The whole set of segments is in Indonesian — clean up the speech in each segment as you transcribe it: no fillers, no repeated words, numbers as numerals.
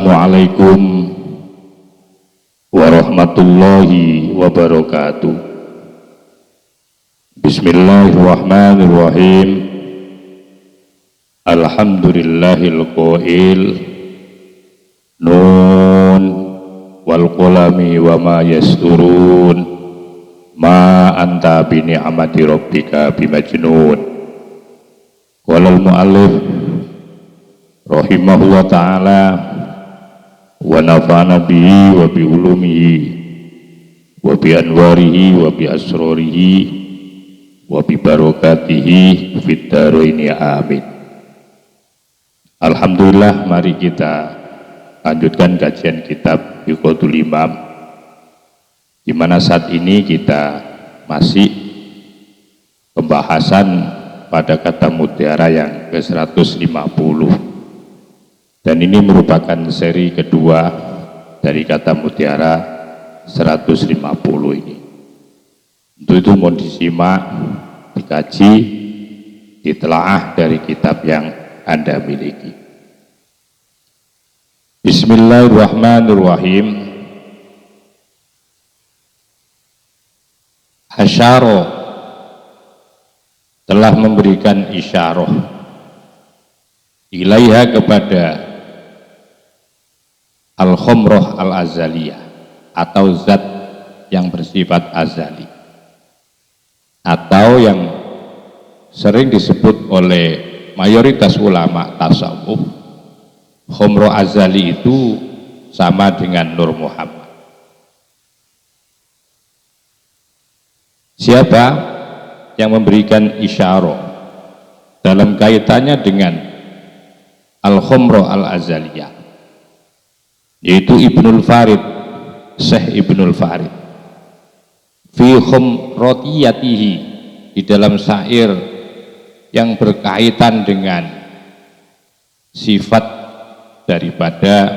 Assalamualaikum warahmatullahi wabarakatuh. Bismillahirrahmanirrahim. Alhamdulillahil qail Nun wal qalami wa ma yasturun ma anta bi ni'mati rabbika bimajnun. Qala al-mu'allif rahimahullah ta'ala wa nafa'ana bihi wa bi ulumihi wa bi anwarihi wa bi asrarihi wa bi barakatihi fid dharaini amin. Alhamdulillah, mari kita lanjutkan kajian kitab Iqatul Imam, di mana saat ini kita masih pembahasan pada kata mutiara yang ke-150, dan ini merupakan seri kedua dari kata mutiara 150 ini. Untuk itu mohon disimak, dikaji, ditelaah dari kitab yang Anda miliki. Bismillahirrahmanirrahim. Asyara telah memberikan isyarah ilaiha kepada al-khomroh al-azaliyah, atau zat yang bersifat azali, atau yang sering disebut oleh mayoritas ulama tasawuf, khomroh azali itu sama dengan Nur Muhammad. Siapa yang memberikan isyarah dalam kaitannya dengan al-khomroh al-azaliyah? Yaitu Ibnul Farid, Syekh Ibnul Farid, fi khomrotiyatihi, di dalam syair yang berkaitan dengan sifat daripada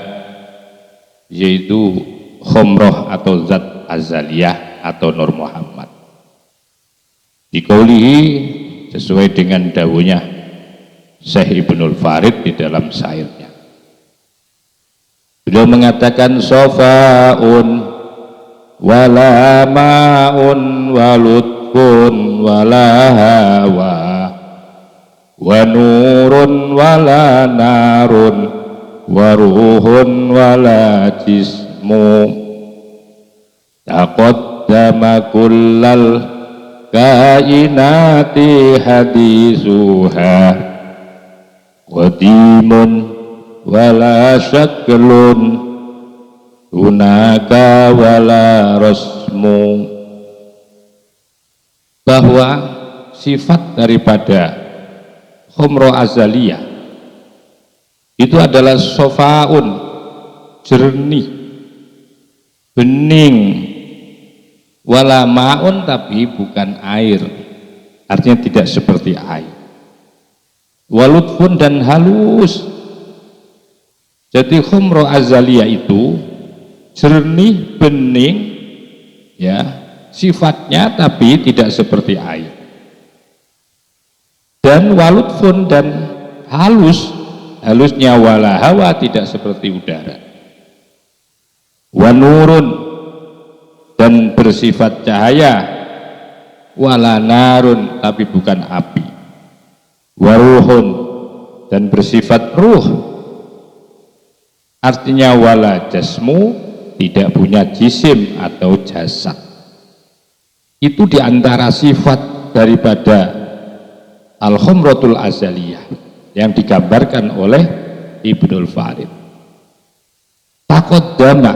yaitu khomroh atau zat azaliyah atau Nur Muhammad. Dikaulihi, sesuai dengan dawuhnya Syekh Ibnul Farid di dalam syairnya. Beliau mengatakan sofa'un wala ma'un walutfun wala hawa wa nurun wala narun wa ruhun wala jismu taqaddama kullal kainati hadisuha qadimun wala syaklun hunaka wala rasmu. Bahwa sifat daripada khomroh azaliyah itu adalah sofaun, jernih, bening, wala ma'un, tapi bukan air, artinya tidak seperti air, walutfun, dan halus. Jadi khomroh azaliyah itu jernih, bening, ya, sifatnya, tapi tidak seperti air. Dan walutfun, dan halus, halusnya wala hawa, tidak seperti udara. Wa nurun, dan bersifat cahaya, wala narun, tapi bukan api. Waruhun, dan bersifat ruh, artinya wala jasmu, tidak punya jisim atau jasad. Itu diantara sifat daripada al-khomrotul azaliyah yang digambarkan oleh Ibnul Farid. Taqaddama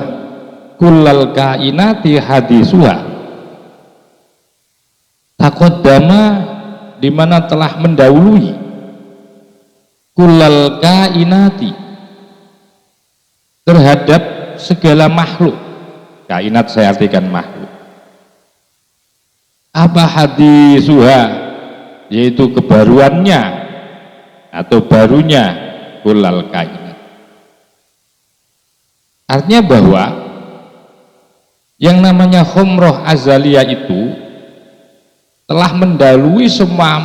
kullal kainati hadisuha. Taqaddama, di mana telah mendahului, kullal kainati, terhadap segala makhluk. Kainat saya artikan makhluk. Apa hadisuha? Yaitu kebaruannya atau barunya kullal kainat. Artinya bahwa yang namanya khomroh azaliyah itu telah mendahului semua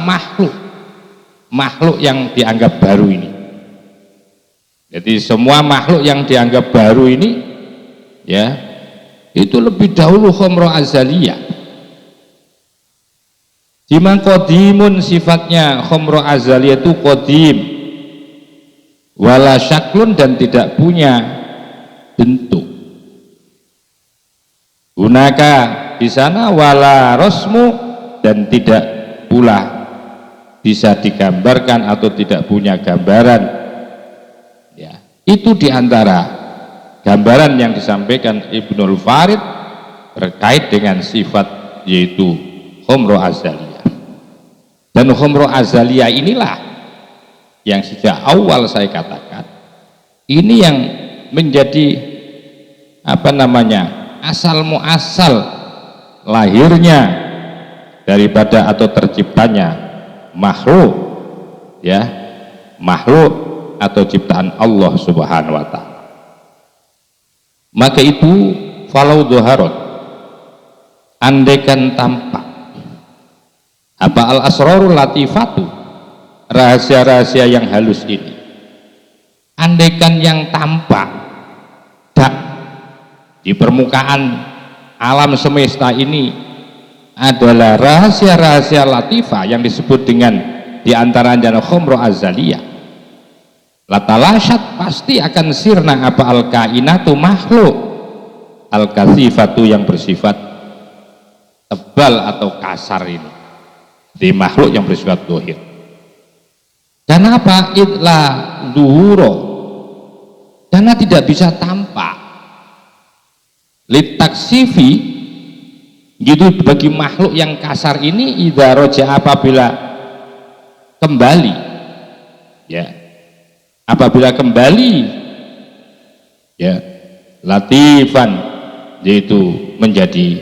makhluk yang dianggap baru ini. Jadi semua makhluk yang dianggap baru ini ya itu lebih dahulu khamra azaliyah. Dimana qadimun sifatnya khamra azaliyah itu qadim, wala syaklun dan tidak punya bentuk. Gunaka di sana wala rasmu dan tidak pula bisa digambarkan atau tidak punya gambaran. Ya, itu diantara gambaran yang disampaikan Ibnul Farid terkait dengan sifat yaitu khamra azaliyah. Dan khamra azaliyah inilah yang sejak awal saya katakan ini yang menjadi asal muasal lahirnya daripada atau terciptanya makhluk, ya, makhluk atau ciptaan Allah Subhanahu wa taala. Maka itu falau dhaharat, andaikan tampak apa al asrarul latifatu, rahasia-rahasia yang halus ini, andaikan yang tampak di permukaan alam semesta ini adalah rahasia-rahasia latifah yang disebut dengan diantaranya khamra azaliyah, latalashat pasti akan sirna apa al kainatu makhluk al kasifatu yang bersifat tebal atau kasar ini, di makhluk yang bersifat dohir. Kenapa itla zuhuro? Karena tidak bisa tampak. Litaksifi gitu bagi makhluk yang kasar ini idza roja apabila kembali, ya, apabila kembali, ya, latifan yaitu menjadi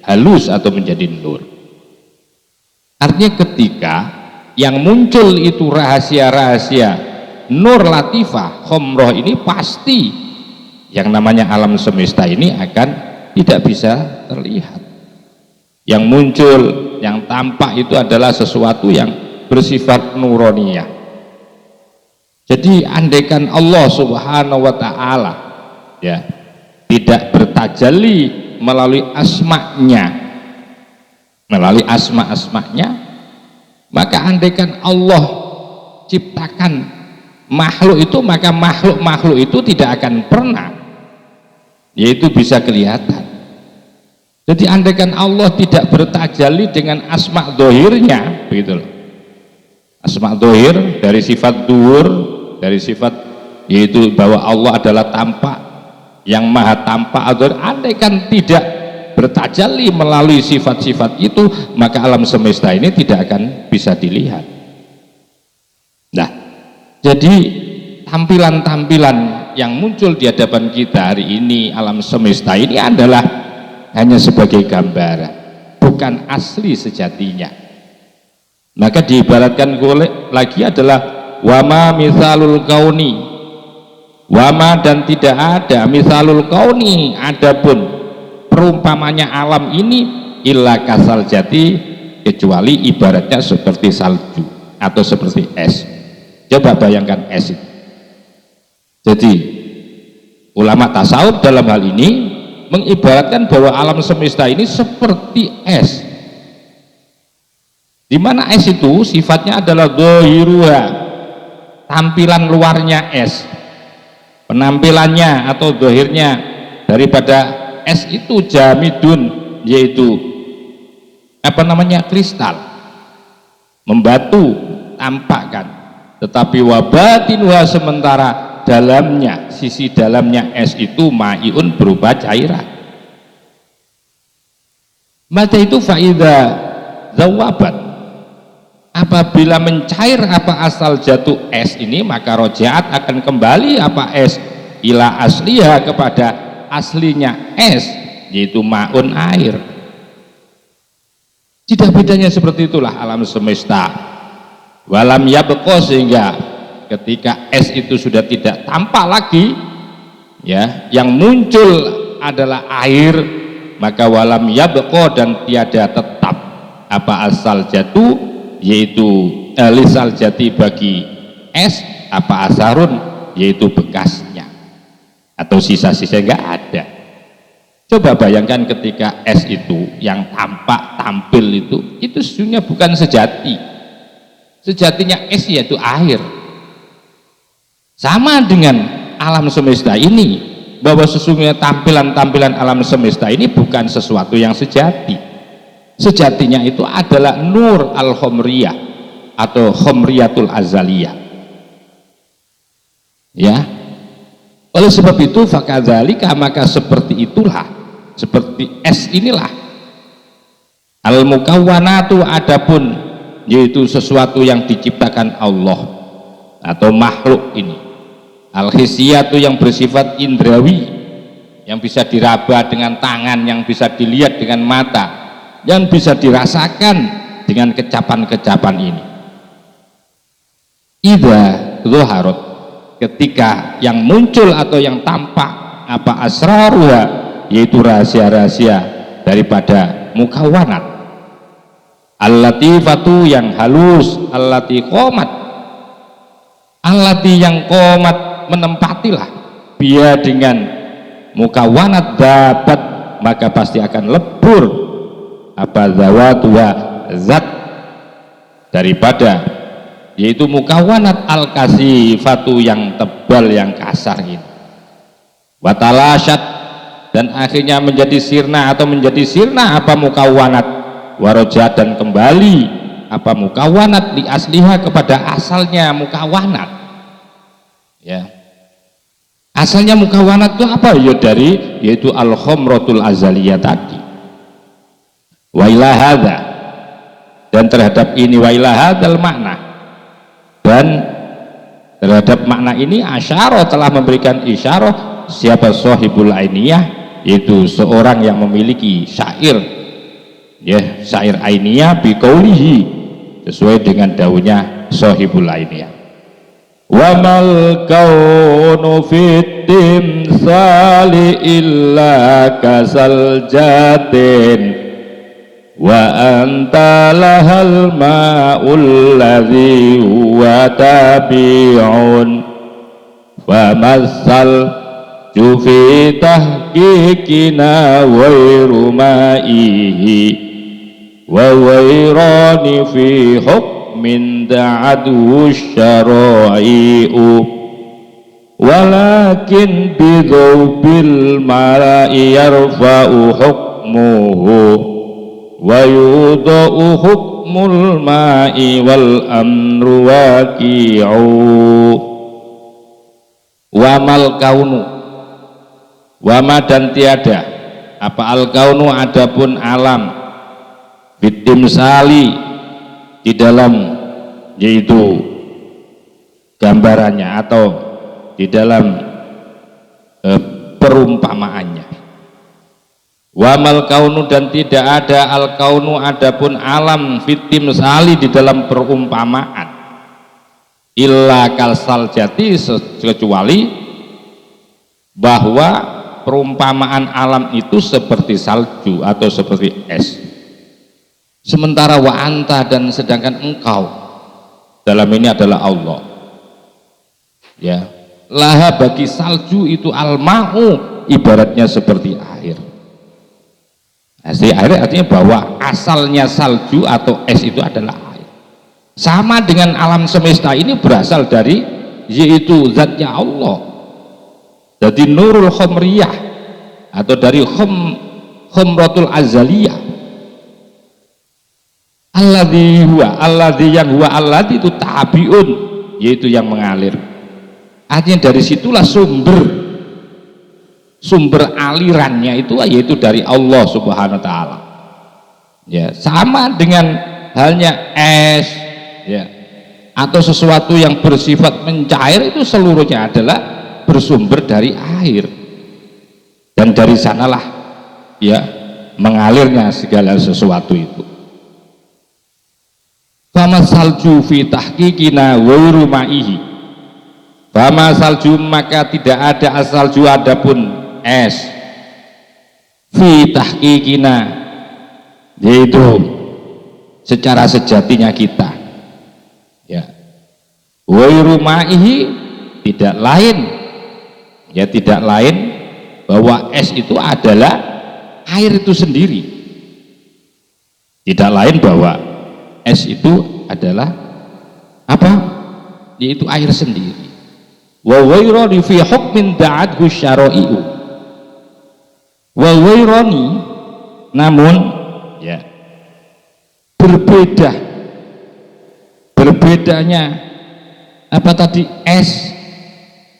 halus atau menjadi nur. Artinya ketika yang muncul itu rahasia-rahasia nur latifah khomroh ini, pasti yang namanya alam semesta ini akan tidak bisa terlihat. Yang muncul, yang tampak itu adalah sesuatu yang bersifat nuroniyah. Jadi andaikan Allah Subhanahu wa taala ya tidak bertajalli melalui asma-Nya, melalui asma-asma-Nya, maka andaikan Allah ciptakan makhluk itu, maka makhluk-makhluk itu tidak akan pernah yaitu bisa kelihatan. Jadi andaikan Allah tidak bertajalli dengan asma dohirnya, begitu loh, asma dohir dari sifat duhur, dari sifat yaitu bahwa Allah adalah tampak, yang maha tampak, atau andaikan tidak bertajalli melalui sifat-sifat itu, maka alam semesta ini tidak akan bisa dilihat. Nah, jadi tampilan-tampilan yang muncul di hadapan kita hari ini, alam semesta ini adalah hanya sebagai gambaran, bukan asli sejatinya. Maka diibaratkan lagi adalah wama misalul kauni, wama dan tidak ada misalul kauni, adapun perumpamannya alam ini illa kasal jati, kecuali ibaratnya seperti salju atau seperti es. Coba bayangkan es itu. Jadi ulama tasawuf dalam hal ini mengibaratkan bahwa alam semesta ini seperti es, di mana es itu sifatnya adalah dhahiruha, tampilan luarnya es, penampilannya atau dhahirnya daripada es itu jamidun, yaitu kristal, membatu, tampakkan, tetapi wabatinuha, sementara dalamnya, sisi dalamnya es itu maiun, berupa cairan. Maka itu faida zawabat, apabila mencair apa asal jatuh es ini, maka rojaat akan kembali apa es ila asliha, kepada aslinya es, yaitu maun, air. Tidak bedanya seperti itulah alam semesta. Walam yabqa, sehingga ketika es itu sudah tidak tampak lagi, ya, yang muncul adalah air, maka walam yabqa, dan tiada tetap apa asal jatuh, yaitu lisal jati bagi es apa asarun, yaitu bekasnya atau sisa-sisa, nggak ada. Coba bayangkan ketika es itu yang tampak tampil itu sesungguhnya bukan sejati. Sejatinya es yaitu air. Sama dengan alam semesta ini, bahwa sesungguhnya tampilan-tampilan alam semesta ini bukan sesuatu yang sejati. Sejatinya itu adalah nur al-khomriyah atau khomriyatul azaliyah. Ya, oleh sebab itu fakadzalika, maka seperti itulah, seperti es inilah al-mukawwanatu, adapun yaitu sesuatu yang diciptakan Allah atau makhluk ini, al-hisiyatu yang bersifat indrawi, yang bisa diraba dengan tangan, yang bisa dilihat dengan mata, yang bisa dirasakan dengan kecapan-kecapan ini. Idza zuharat, ketika yang muncul atau yang tampak apa asraruha, yaitu rahasia-rahasia daripada mukawwanat, al-latifatu yang halus, allati qomat, allati yang qomat menempatilah dia dengan mukawwanat dapat, maka pasti akan lebur apa zawatuha, zat daripada yaitu mukawwanat al-kasifatu yang tebal, yang kasar ini, watalasat, dan akhirnya menjadi sirna atau menjadi sirna apa mukawwanat, warojat, dan kembali apa mukawwanat li asliha, kepada asalnya mukawwanat. Ya, asalnya mukawwanat itu apa? Ya dari yaitu al-khomratul azaliyah tadi. Wa ila hadza, dan terhadap ini wa ila hadzal makna, dan terhadap makna ini asyara, telah memberikan isyarah siapa sahibul ainiyah, yaitu seorang yang memiliki syair, ya, syair ainiyah biqaulihi, sesuai dengan daunnya sahibul ainiyah, wa mal kaunu fit timsali illa kasal jatin wa anta lahal ma'ul ladzi huwa tabi'un fa masal jufi tahqiqina wairu ma'ihi wa wairani fi hukmin da'adu syara'i'u walakin bidhubil mala'i yarfa'u hukmuhu wa yudau hukmul ma'i wal amru waqi'u. Wa mal kaunu, wama, dan tiada apa al kaunu, adapun alam, bitimsali, di dalam yaitu gambarannya atau di dalam perumpamaannya. Wa mal kaunu, dan tidak ada al kaunu, adapun alam, fitim sali, di dalam perumpamaan, illa kalsal jati, kecuali bahwa perumpamaan alam itu seperti salju atau seperti es. Sementara wa anta, dan sedangkan engkau, dalam ini adalah Allah, ya, laha, bagi salju itu al-ma'u, ibaratnya seperti air. Asli air artinya bahwa asalnya salju atau es itu adalah air. Sama dengan alam semesta ini berasal dari yaitu zatnya Allah. Jadi nurul khomriyah atau dari khomratul azaliyah. Alladzi huwa, alladzi yang huwa, alladzi itu tabiun, yaitu yang mengalir. Artinya dari situlah sumber alirannya itu, yaitu dari Allah Subhanahu wa taala. Ya, sama dengan halnya es, ya, atau sesuatu yang bersifat mencair, itu seluruhnya adalah bersumber dari air. Dan dari sanalah ya mengalirnya segala sesuatu itu. Fama salju fi tahqiqina wa ruma'ihi. Fama salju, maka tidak ada asalju, adapun es, fi tahqiqina, yaitu secara sejatinya kita, ya, wa ruma'ihi, tidak lain bahwa es itu adalah air itu sendiri, tidak lain bahwa es itu adalah apa? Yaitu air sendiri. Wa wairani fi hukmin da'athu syara'i'u. Wa wairani, namun ya berbedanya apa tadi, es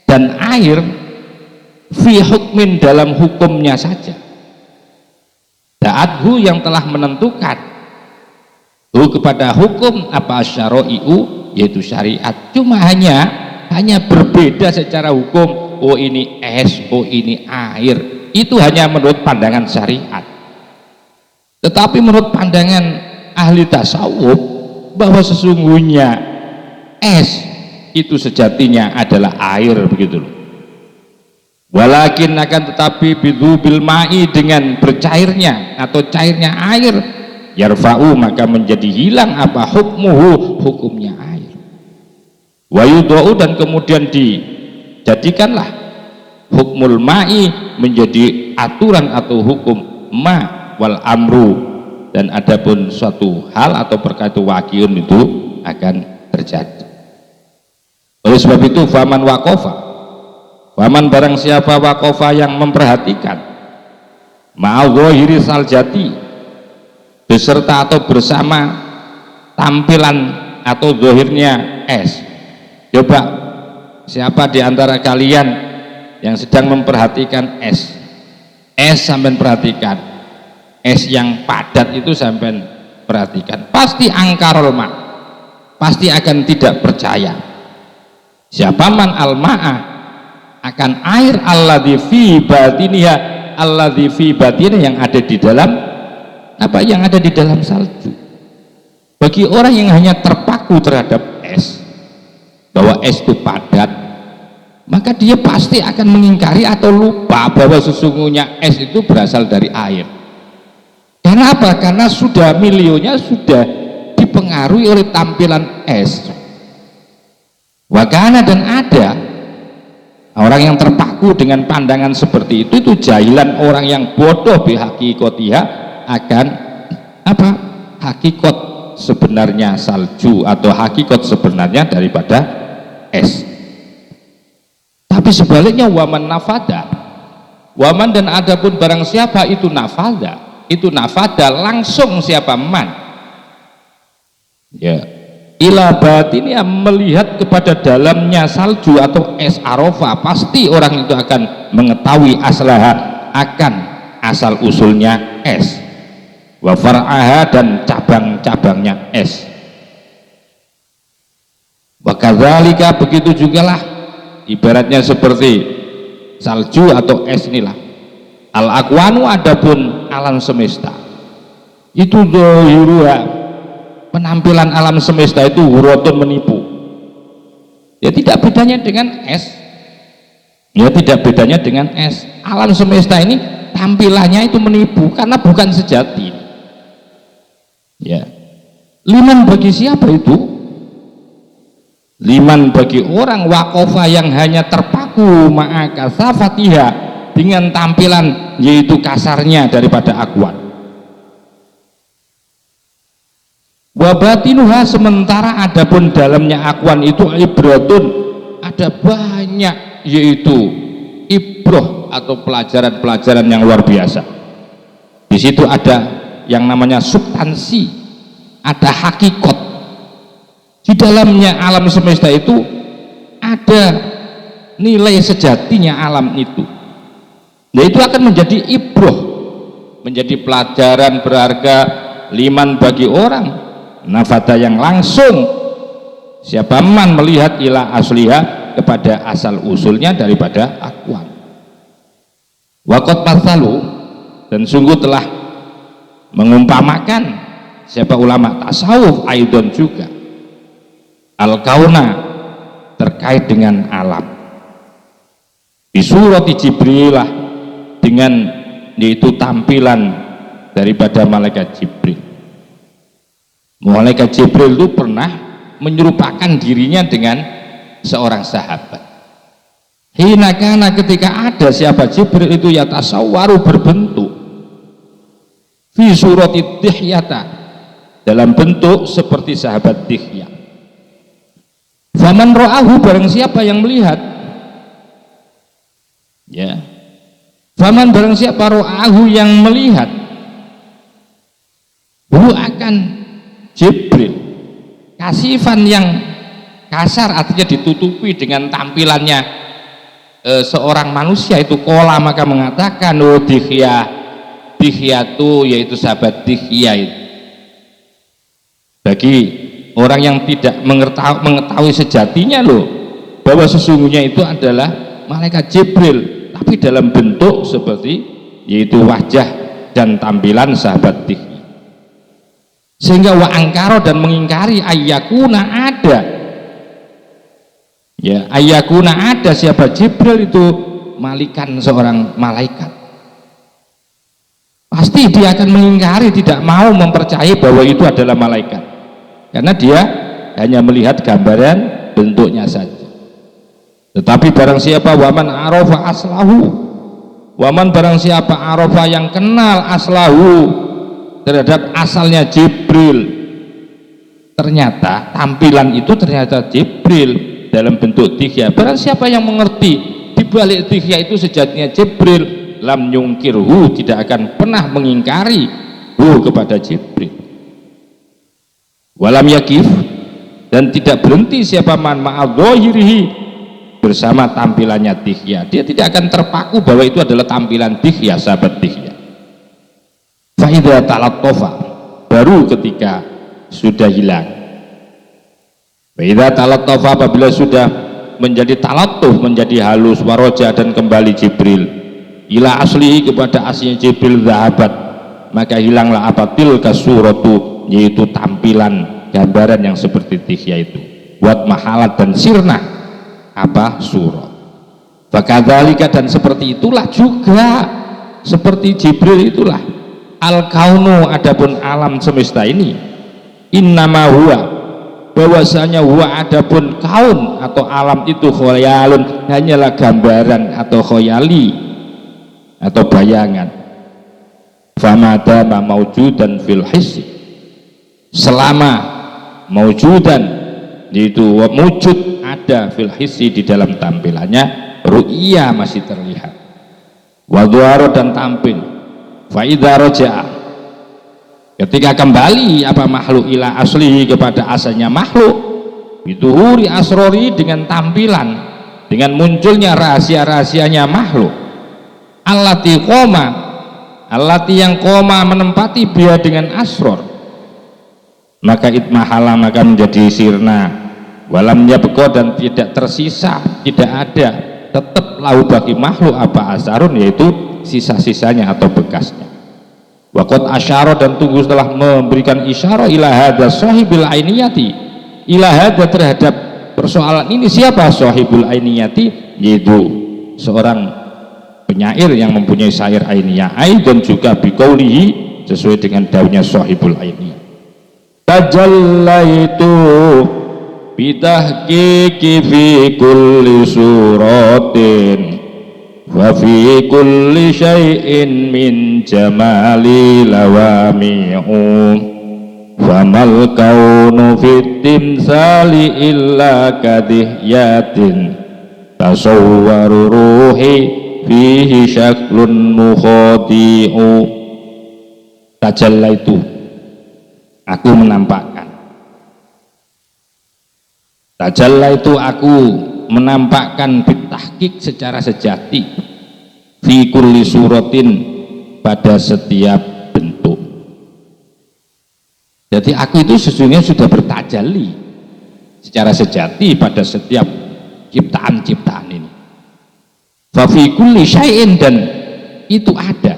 dan air fi hukmin dalam hukumnya saja. Da'athu yang telah menentukan kepada hukum apa syara'i'u, yaitu syariat, cuma hanya berbeda secara hukum. Oh ini es, oh ini air, itu hanya menurut pandangan syariat. Tetapi menurut pandangan ahli tasawuf, bahwa sesungguhnya es itu sejatinya adalah air, begitu loh. Walakin akan tetapi bidzubil ma'i, dengan bercairnya atau cairnya air, yarfa'u maka menjadi hilang apa hukmuhu, hukumnya air. Wa yudha'u dan kemudian dijadikanlah hukmul ma'i menjadi aturan atau hukum ma wal amru, dan adapun suatu hal atau perkara itu waqi'un, itu akan terjadi. Oleh sebab itu faman waqafa, faman barang siapa waqafa yang memperhatikan ma'adh-dhahiri saljati, beserta atau bersama tampilan atau zahirnya es. Coba siapa di antara kalian yang sedang memperhatikan es sampean perhatikan, es yang padat itu sampean perhatikan, pasti angkarul ma, pasti akan tidak percaya. Siapa man al-ma'a, akan air alladzi fi batiniha, alladzi fi batinah, yang ada di dalam apa, yang ada di dalam salju. Bagi orang yang hanya terpaku terhadap es, bahwa es itu padat, maka dia pasti akan mengingkari atau lupa bahwa sesungguhnya es itu berasal dari air. Karena apa? Karena sudah milionya sudah dipengaruhi oleh tampilan es. Wakana, dan ada orang yang terpaku dengan pandangan seperti itu jahilan, orang yang bodoh bihaqikotiha, akan apa? Hakikat sebenarnya salju atau hakikat sebenarnya daripada es. Tapi sebaliknya waman nafada, waman dan adapun barang siapa itu nafada, langsung siapa man ya ila batinnya, melihat kepada dalamnya salju atau es arofa, pasti orang itu akan mengetahui aslaha, akan asal usulnya es, wa far'aha, dan cabang-cabangnya es. Wa kadzalika, begitu jugalah ibaratnya seperti salju atau es inilah al aqwanu, adapun alam semesta itu dhahiruha, penampilan alam semesta itu hurotun, menipu. Ya tidak bedanya dengan es, ya tidak bedanya dengan es. Alam semesta ini tampilannya itu menipu karena bukan sejati. Ya, liman bagi siapa itu? Liman bagi orang waqafa yang hanya terpaku ma'akasafatiha, dengan tampilan yaitu kasarnya daripada aqwan. Wabatinuha, sementara adapun dalamnya aqwan itu ibratun, ada banyak yaitu ibroh atau pelajaran-pelajaran yang luar biasa. Di situ ada yang namanya substansi, ada hakikat. Di dalamnya alam semesta itu ada nilai sejatinya alam itu. Nah, itu akan menjadi ibroh, menjadi pelajaran berharga liman bagi orang nafata yang langsung siapa man melihat ila asliha, kepada asal usulnya daripada aqwan. Waqat mathalu, dan sungguh telah mengumpamakan siapa ulama tasawuf aidon juga al-kauna, terkait dengan alam, bisurati Jibrilah, dengan yaitu tampilan daripada malaikat Jibril. Malaikat Jibril itu pernah menyerupakan dirinya dengan seorang sahabat. Hina kana, ketika ada siapa Jibril itu yatasawwaru, berbentuk fi surati Dihyata, dalam bentuk seperti sahabat Dihya. Faman ra'ahu, barang siapa yang melihat, ya, faman barang siapa ra'ahu yang melihat, hu akan Jibril kasifan, yang kasar, artinya ditutupi dengan tampilannya seorang manusia itu, kola maka mengatakan, oh Dihya, Dihya itu yaitu sahabat Dihya itu. Bagi orang yang tidak mengetahui sejatinya loh, bahwa sesungguhnya itu adalah malaikat Jibril, tapi dalam bentuk seperti yaitu wajah dan tampilan sahabat Dihya, sehingga wa angkaro, dan mengingkari ayyakuna, ada, ya, ayyakuna, ada siapa Jibril itu malikan, seorang malaikat. Pasti dia akan mengingkari, tidak mau mempercayai bahwa itu adalah malaikat, karena dia hanya melihat gambaran bentuknya saja. Tetapi barang siapa waman arafa aslahu, waman barang siapa arafa yang kenal aslahu, terhadap asalnya Jibril, ternyata tampilan itu ternyata Jibril dalam bentuk Dihya. Barang siapa yang mengerti di balik Dihya itu sejatinya Jibril, lam yungkirhu, tidak akan pernah mengingkari hu, kepada Jibril. Walam yakif, dan tidak berhenti siapa man ma'adzohirihi, bersama tampilannya Dihya. Dia tidak akan terpaku bahwa itu adalah tampilan Dihya, sahabat Dihya. Fa'idha talattofa, baru ketika sudah hilang. Fa'idha talattofa, apabila sudah menjadi talattuh, menjadi halus, waroja, dan kembali Jibril ila aslihi, kepada aslinya Jibril, zahabat, maka hilanglah apa tilka suratu, yaitu tampilan gambaran yang seperti Dihya itu, buat mahalat dan sirna apa surat. Fakadzalika, dan seperti itulah juga, seperti Jibril itulah al-kaunu, adapun alam semesta ini, innama huwa, bahwasanya huwa, adapun kaun atau alam itu, khoyalun, hanyalah gambaran atau khoyali atau bayangan. Famada ma maujudan fil hissi, selama maujudan, yaitu wujud ada, fil hissi, di dalam tampilannya, ru'iyah, masih terlihat, wadhuaro, dan tampil. Fa'idha roja'a, ketika kembali apa makhluk ila aslihi, kepada asalnya makhluk, bituhuri asrori, dengan tampilan, dengan munculnya rahasia-rahasianya makhluk, allati qoma, allati yang qoma, menempati biha dengan asror, maka itmahala, maka menjadi sirna, walam yabqa, dan tidak tersisa, tidak ada, tetap lahu bagi makhluk apa asarun, yaitu sisa-sisanya atau bekasnya. Waqad asyara, dan tunggu setelah memberikan isyarah, ila hadza sahibil ainiyati, ila hadza, terhadap persoalan ini. Siapa sahibul ainiyati? Yaitu seorang penyair yang mempunyai syair ainiyah, dan juga biqaulihi, sesuai dengan daunnya sahibul ainiyah, tajallaitu bitahqiqi fi kulli suratin wa fi kulli syai'in min jamali lawami'u, famal kaunu fit timsali illa kadihyatin tasawwaru ruhi fihi syaklun mukhadi'u. Tajalla itu, aku menampakkan, tajalla itu aku menampakkan bitahqiq, secara sejati, fi kulli suratin, pada setiap bentuk. Jadi aku itu sesungguhnya sudah bertajalli secara sejati pada setiap ciptaan-ciptaan ini. Fa fi kulli syai'in, dan itu ada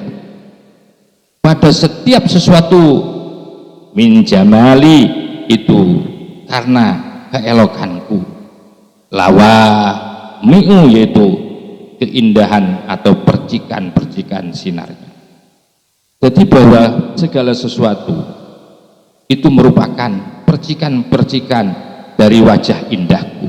pada setiap sesuatu, min jamali, itu karena keelokanku, lawa mi'u, yaitu keindahan atau percikan-percikan sinarnya. Jadi bahwa segala sesuatu itu merupakan percikan-percikan dari wajah indahku.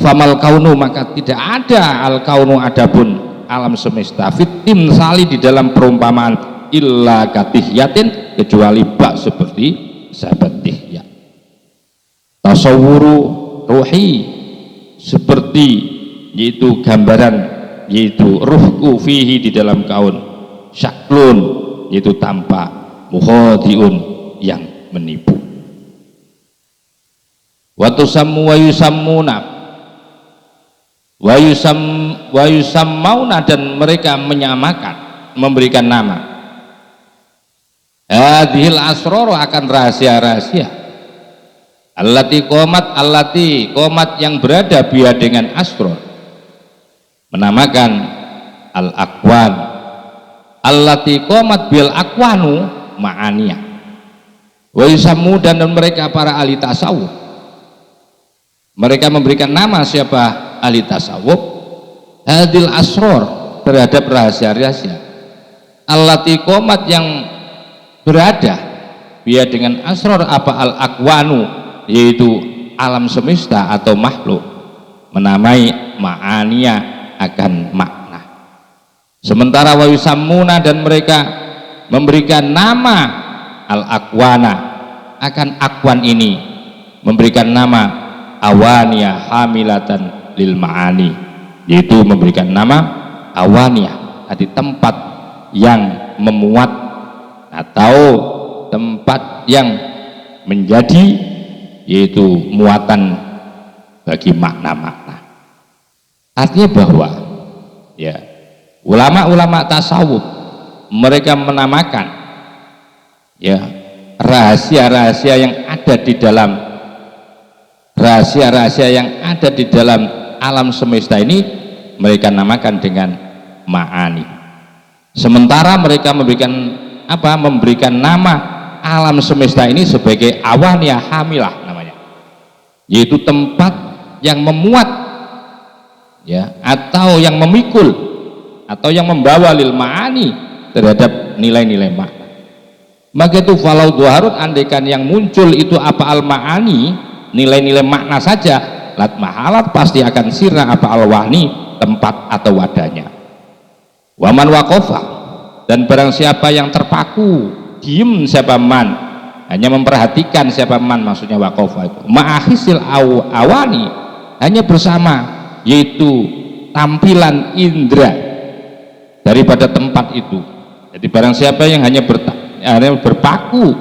famal kaunu, maka tidak ada al kaunu adapun alam semesta fit timsali di dalam perumpamaan illa katihyatin, kecuali bak seperti sahabat Dihya. Tasawwuru ruhi, seperti yaitu gambaran, yaitu ruhku fihi di dalam kaun, syaklun yaitu tampak, mukhadiun yang menipu. Wa tusammu wa yusammuna wa yusammauna, dan mereka menyamakan, memberikan nama hadhil asrar, akan rahasia-rahasia allati qomat yang berada biha dengan asrar, menamakan al aqwan allati qomat bil aqwanu ma'aniyah. Wa yusammu, dan mereka para ahli tasawuf, mereka memberikan nama siapa? Ahli tasawuf, hadil asror, terhadap rahasia-rahasia allati qomat yang berada biar dengan asror apa al aqwanu, yaitu alam semesta atau makhluk, menamai ma'aniya akan makna. Sementara wa yusammuna, dan mereka memberikan nama al aqwana akan aqwan ini, memberikan nama awaniya hamilatan lil ma'ani, yaitu memberikan nama awaniyah, di tempat yang memuat atau tempat yang menjadi, yaitu muatan bagi makna-makna. Artinya bahwa ya ulama-ulama tasawuf mereka menamakan ya rahasia-rahasia yang ada di dalam alam semesta ini, mereka namakan dengan ma'ani. Sementara mereka memberikan nama alam semesta ini sebagai awaniyah hamilah namanya, yaitu tempat yang memuat ya, atau yang memikul, atau yang membawa lil ma'ani, terhadap nilai-nilai makna. Maka itu falau duharut, andaikan yang muncul itu apa al ma'ani, nilai-nilai makna saja, lat mahalat, pasti akan sirna apa al wahni, tempat atau wadahnya. Waman wakofa, dan barang siapa yang terpaku, diem siapa man, hanya memperhatikan siapa man, maksudnya wakofa itu ma'ahisil awani, hanya bersama, yaitu tampilan indera daripada tempat itu. Jadi barang siapa yang hanya berpaku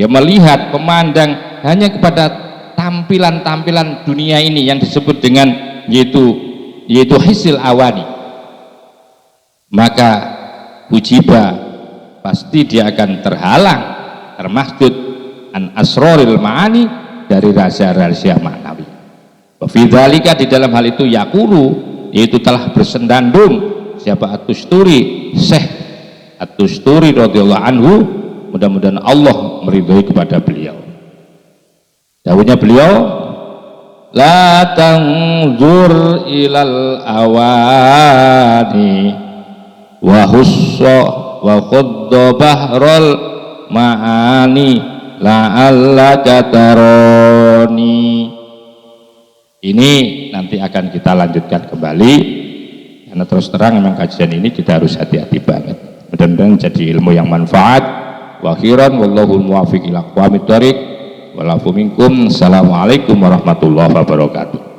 ya, melihat, memandang hanya kepada tampilan-tampilan dunia ini yang disebut dengan yaitu hisil awani, maka ujiba, pasti dia akan terhalang, termaksud an asroril ma'ani, dari rahasia-rahasia maknawi. Wa fi dzalika, di dalam hal itu yaqulu, yaitu telah bersendandung siapa At-Tusturi, Syekh At-Tusturi radhiyallahu anhu, mudah-mudahan Allah meridhai kepada beliau. Dawuhnya beliau, la tanzur ilal awani wa hussa wa khudda bahrul ma'ani la'allaka tarani. Ini nanti akan kita lanjutkan kembali, karena terus terang memang kajian ini kita harus hati-hati banget. Mudah-mudahan jadi ilmu yang manfaat. Wa khairan wallahu muwaffiq ila aqwamit thoriq. Walafu minkum. Assalamualaikum warahmatullahi wabarakatuh.